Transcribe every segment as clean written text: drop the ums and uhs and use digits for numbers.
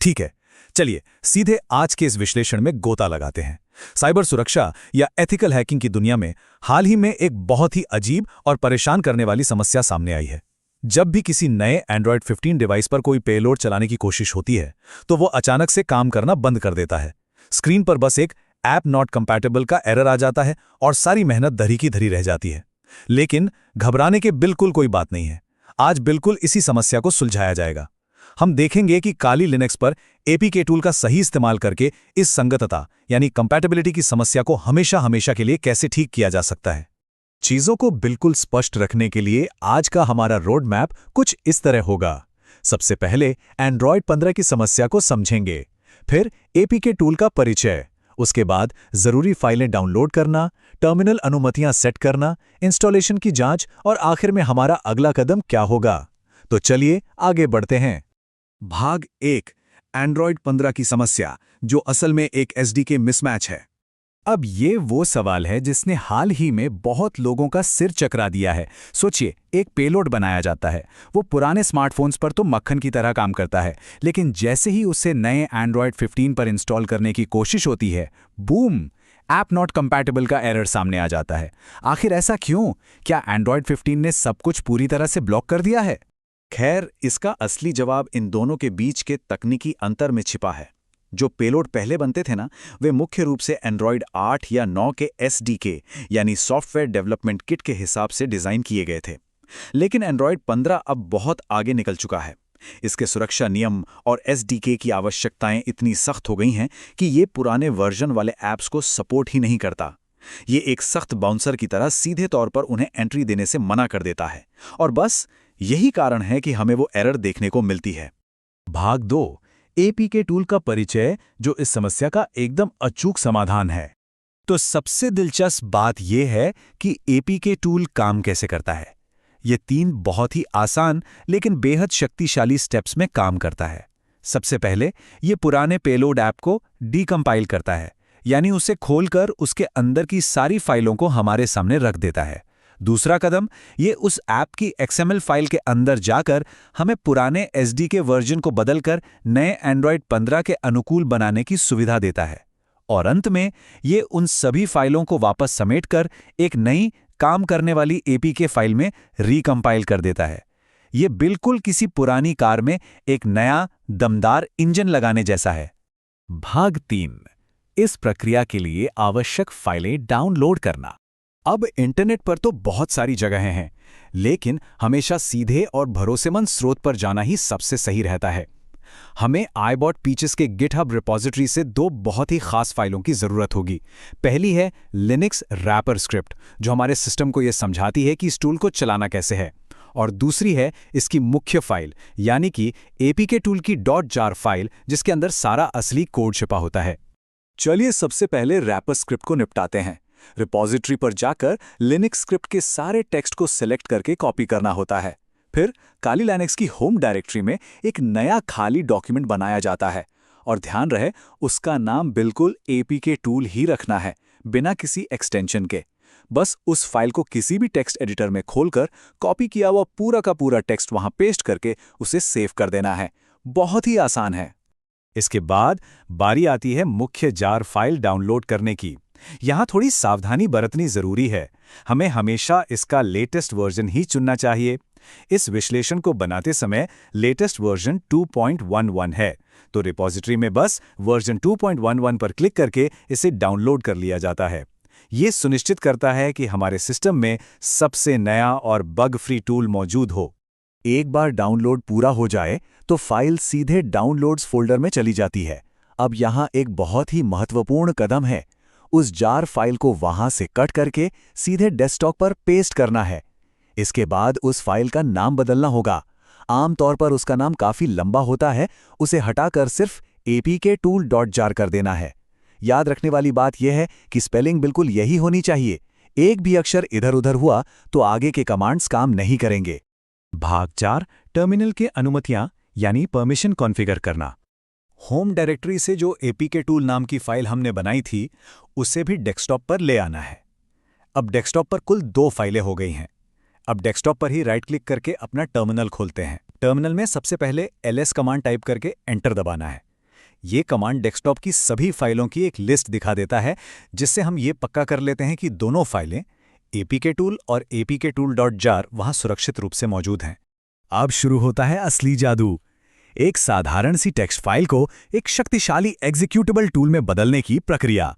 ठीक है, चलिए सीधे आज के इस विश्लेषण में गोता लगाते हैं। साइबर सुरक्षा या एथिकल हैकिंग की दुनिया में हाल ही में एक बहुत ही अजीब और परेशान करने वाली समस्या सामने आई है। जब भी किसी नए एंड्रॉयड 15 डिवाइस पर कोई पेलोड चलाने की कोशिश होती है तो वो अचानक से काम करना बंद कर देता है। स्क्रीन पर बस एक ऐप नॉट कंपैटिबल का एरर आ जाता है और सारी मेहनत धरी की धरी रह जाती है। लेकिन घबराने के बिल्कुल कोई बात नहीं है। आज बिल्कुल इसी समस्या को सुलझाया जाएगा। हम देखेंगे कि काली लिनक्स पर एपीके टूल का सही इस्तेमाल करके इस संगतता यानी कंपैटिबिलिटी की समस्या को हमेशा के लिए कैसे ठीक किया जा सकता है। चीजों को बिल्कुल स्पष्ट रखने के लिए आज का हमारा रोड मैप कुछ इस तरह होगा। सबसे पहले एंड्रॉयड 15 की समस्या को समझेंगे, फिर एपीके टूल का परिचय, उसके बाद जरूरी फाइलें डाउनलोड करना, टर्मिनल अनुमतियां सेट करना, इंस्टॉलेशन की जांच और आखिर में हमारा अगला कदम क्या होगा। तो चलिए आगे बढ़ते हैं। भाग 1, एंड्रॉयड 15 की समस्या, जो असल में एक एसडीके मिसमैच है। अब ये वो सवाल है जिसने हाल ही में बहुत लोगों का सिर चकरा दिया है। सोचिए, एक पेलोड बनाया जाता है, वो पुराने स्मार्टफोन्स पर तो मक्खन की तरह काम करता है, लेकिन जैसे ही उसे नए एंड्रॉयड 15 पर इंस्टॉल करने की कोशिश होती है, बूम, ऐप नॉट कंपैटिबल का एरर सामने आ जाता है। आखिर ऐसा क्यों? क्या एंड्रॉयड 15 ने सब कुछ पूरी तरह से ब्लॉक कर दिया है? खैर, इसका असली जवाब इन दोनों के बीच के तकनीकी अंतर में छिपा है। जो पेलोड पहले बनते थे ना, वे मुख्य रूप से एंड्रॉयड 8 या 9 के एसडीके यानी सॉफ्टवेयर डेवलपमेंट किट के हिसाब से डिजाइन किए गए थे। लेकिन एंड्रॉयड 15 अब बहुत आगे निकल चुका है। इसके सुरक्षा नियम और एसडीके की आवश्यकताएं इतनी सख्त हो गई हैं कि ये पुराने वर्जन वाले ऐप्स को सपोर्ट ही नहीं करता। ये एक सख्त बाउंसर की तरह सीधे तौर पर उन्हें एंट्री देने से मना कर देता है, और बस यही कारण है कि हमें वो एरर देखने को मिलती है। भाग 2, एपीके टूल का परिचय, जो इस समस्या का एकदम अचूक समाधान है। तो सबसे दिलचस्प बात यह है कि एपीके टूल काम कैसे करता है। ये 3 बहुत ही आसान लेकिन बेहद शक्तिशाली स्टेप्स में काम करता है। सबसे पहले ये पुराने पेलोड ऐप को डीकंपाइल करता है, यानी उसे खोलकर उसके अंदर की सारी फाइलों को हमारे सामने रख देता है। दूसरा कदम, ये उस ऐप की XML फाइल के अंदर जाकर हमें पुराने एसडीके वर्जन को बदलकर नए एंड्रॉयड 15 के अनुकूल बनाने की सुविधा देता है। और अंत में ये उन सभी फाइलों को वापस समेटकर एक नई काम करने वाली एपीके फाइल में रिकंपाइल कर देता है। ये बिल्कुल किसी पुरानी कार में एक नया दमदार इंजन लगाने जैसा है। भाग 3, इस प्रक्रिया के लिए आवश्यक फाइलें डाउनलोड करना। अब इंटरनेट पर तो बहुत सारी जगहें हैं, लेकिन हमेशा सीधे और भरोसेमंद स्रोत पर जाना ही सबसे सही रहता है। हमें आईबॉट पीचेस के गिटहब रिपॉजिटरी से 2 बहुत ही खास फाइलों की जरूरत होगी। पहली है लिनक्स रैपर स्क्रिप्ट, जो हमारे सिस्टम को यह समझाती है कि इस टूल को चलाना कैसे है, और दूसरी है इसकी मुख्य फाइल, यानी कि एपीके टूल की .jar फाइल, जिसके अंदर सारा असली कोड छिपा होता है। चलिए सबसे पहले रैपर स्क्रिप्ट को निपटाते हैं। रिपॉजिटरी पर जाकर लिनक्स स्क्रिप्ट के सारे टेक्स्ट को सिलेक्ट करके कॉपी करना होता है। फिर काली लिनक्स की होम डायरेक्टरी में एक नया खाली डॉक्यूमेंट बनाया जाता है, और ध्यान रहे उसका नाम बिल्कुल एपीके टूल ही रखना है, बिना किसी एक्सटेंशन के। बस उस फाइल को किसी भी टेक्स्ट एडिटर में खोलकर कॉपी किया हुआ पूरा का पूरा टेक्स्ट वहां पेस्ट करके उसे सेव कर देना है। बहुत ही आसान है। इसके बाद बारी आती है मुख्य जार फाइल डाउनलोड करने की। यहां थोड़ी सावधानी बरतनी जरूरी है। हमें हमेशा इसका लेटेस्ट वर्जन ही चुनना चाहिए। इस विश्लेषण को बनाते समय लेटेस्ट वर्जन 2.11 है, तो रिपॉजिटरी में बस वर्जन 2.11 पर क्लिक करके इसे डाउनलोड कर लिया जाता है। ये सुनिश्चित करता है कि हमारे सिस्टम में सबसे नया और बग फ्री टूल मौजूद हो। एक बार डाउनलोड पूरा हो जाए तो फाइल सीधे डाउनलोड्स फोल्डर में चली जाती है। अब यहाँ एक बहुत ही महत्वपूर्ण कदम है। उस जार फाइल को वहां से कट करके सीधे डेस्कटॉप पर पेस्ट करना है। इसके बाद उस फाइल का नाम बदलना होगा। आमतौर पर उसका नाम काफी लंबा होता है, उसे हटाकर सिर्फ apk-tool.jar कर देना है। याद रखने वाली बात यह है कि स्पेलिंग बिल्कुल यही होनी चाहिए। एक भी अक्षर इधर उधर हुआ तो आगे के कमांड्स काम नहीं करेंगे। भाग 4, टर्मिनल के अनुमतियां यानी परमिशन कॉन्फ़िगर करना। होम डायरेक्टरी से जो एपीके टूल नाम की फाइल हमने बनाई थी, उसे भी डेस्कटॉप पर ले आना है। अब डेस्कटॉप पर कुल 2 फाइलें हो गई हैं। अब डेस्कटॉप पर ही राइट क्लिक करके अपना टर्मिनल खोलते हैं। टर्मिनल में सबसे पहले ls कमांड टाइप करके एंटर दबाना है। ये कमांड डेस्कटॉप की सभी फाइलों की एक लिस्ट दिखा देता है, जिससे हम ये पक्का कर लेते हैं कि दोनों फाइलें apktool और apktool.jar वहां सुरक्षित रूप से मौजूद हैं। अब शुरू होता है असली जादू। एक साधारण सी टेक्स्ट फाइल को एक शक्तिशाली एग्जीक्यूटेबल टूल में बदलने की प्रक्रिया।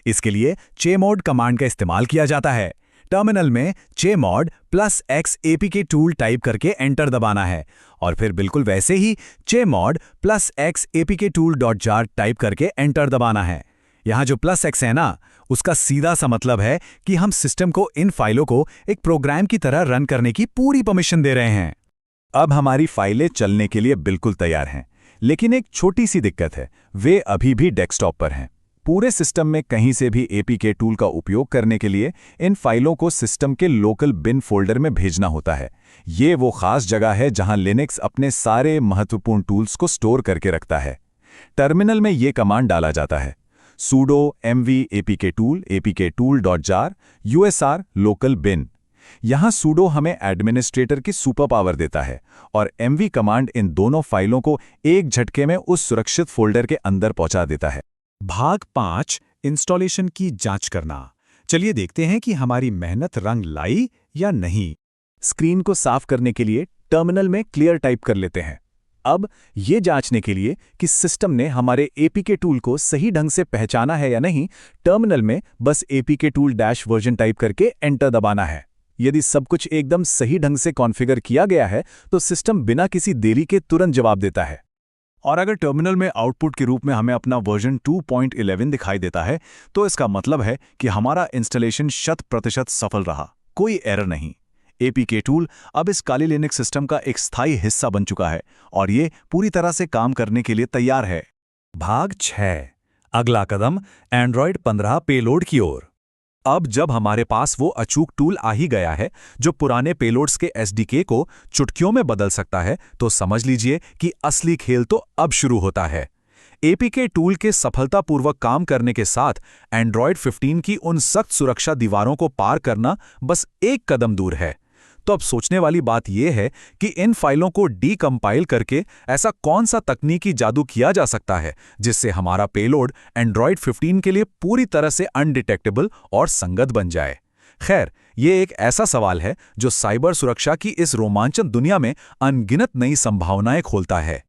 इसके लिए chmod कमांड का इस्तेमाल किया जाता है। टर्मिनल में chmod +x apktool टाइप करके एंटर दबाना है और फिर बिल्कुल वैसे ही chmod +x apktool.jar टाइप करके एंटर दबाना है। यहाँ जो +x है ना, उसका सीधा सा मतलब है कि हम सिस्टम को इन फाइलों को एक प्रोग्राम की तरह रन करने की पूरी परमिशन दे रहे हैं। अब हमारी फाइलें चलने के लिए बिल्कुल तैयार हैं, लेकिन एक छोटी सी दिक्कत है, वे अभी भी डेस्कटॉप पर हैं। पूरे सिस्टम में कहीं से भी एपीके टूल का उपयोग करने के लिए इन फाइलों को सिस्टम के लोकल बिन फोल्डर में भेजना होता है। ये वो खास जगह है जहां लिनक्स अपने सारे महत्वपूर्ण टूल्स को स्टोर करके रखता है। टर्मिनल में ये कमांड डाला जाता है sudo mv apktool apktool.jar usr local bin। यहां sudo हमें एडमिनिस्ट्रेटर की सुपर पावर देता है और mv कमांड इन दोनों फाइलों को एक झटके में उस सुरक्षित फोल्डर के अंदर पहुंचा देता है। भाग 5 इंस्टॉलेशन की जांच करना। चलिए देखते हैं कि हमारी मेहनत रंग लाई या नहीं। स्क्रीन को साफ करने के लिए टर्मिनल में क्लियर टाइप कर लेते हैं। अब ये जांचने के लिए कि सिस्टम ने हमारे एपीके टूल को सही ढंग से पहचाना है या नहीं, टर्मिनल में बस apktool-version टाइप करके एंटर दबाना है। यदि सब कुछ एकदम सही ढंग से कॉन्फ़िगर किया गया है तो सिस्टम बिना किसी देरी के तुरंत जवाब देता है। और अगर टर्मिनल में आउटपुट के रूप में हमें अपना वर्जन 2.11 दिखाई देता है तो इसका मतलब है कि हमारा इंस्टॉलेशन 100% सफल रहा, कोई एरर नहीं। एपीके टूल अब इस काली लिनक्स सिस्टम का एक स्थायी हिस्सा बन चुका है और ये पूरी तरह से काम करने के लिए तैयार है। भाग 6 अगला कदम एंड्रॉयड 15 पेलोड की ओर। अब जब हमारे पास वो अचूक टूल आ ही गया है जो पुराने पेलोड्स के एसडीके को चुटकियों में बदल सकता है, तो समझ लीजिए कि असली खेल तो अब शुरू होता है। एपीके टूल के सफलतापूर्वक काम करने के साथ एंड्रॉयड 15 की उन सख्त सुरक्षा दीवारों को पार करना बस एक कदम दूर है। तो अब सोचने वाली बात यह है कि इन फाइलों को डीकंपाइल करके ऐसा कौन सा तकनीकी जादू किया जा सकता है जिससे हमारा पेलोड एंड्रॉयड 15 के लिए पूरी तरह से अनडिटेक्टेबल और संगत बन जाए। खैर, ये एक ऐसा सवाल है जो साइबर सुरक्षा की इस रोमांचक दुनिया में अनगिनत नई संभावनाएं खोलता है।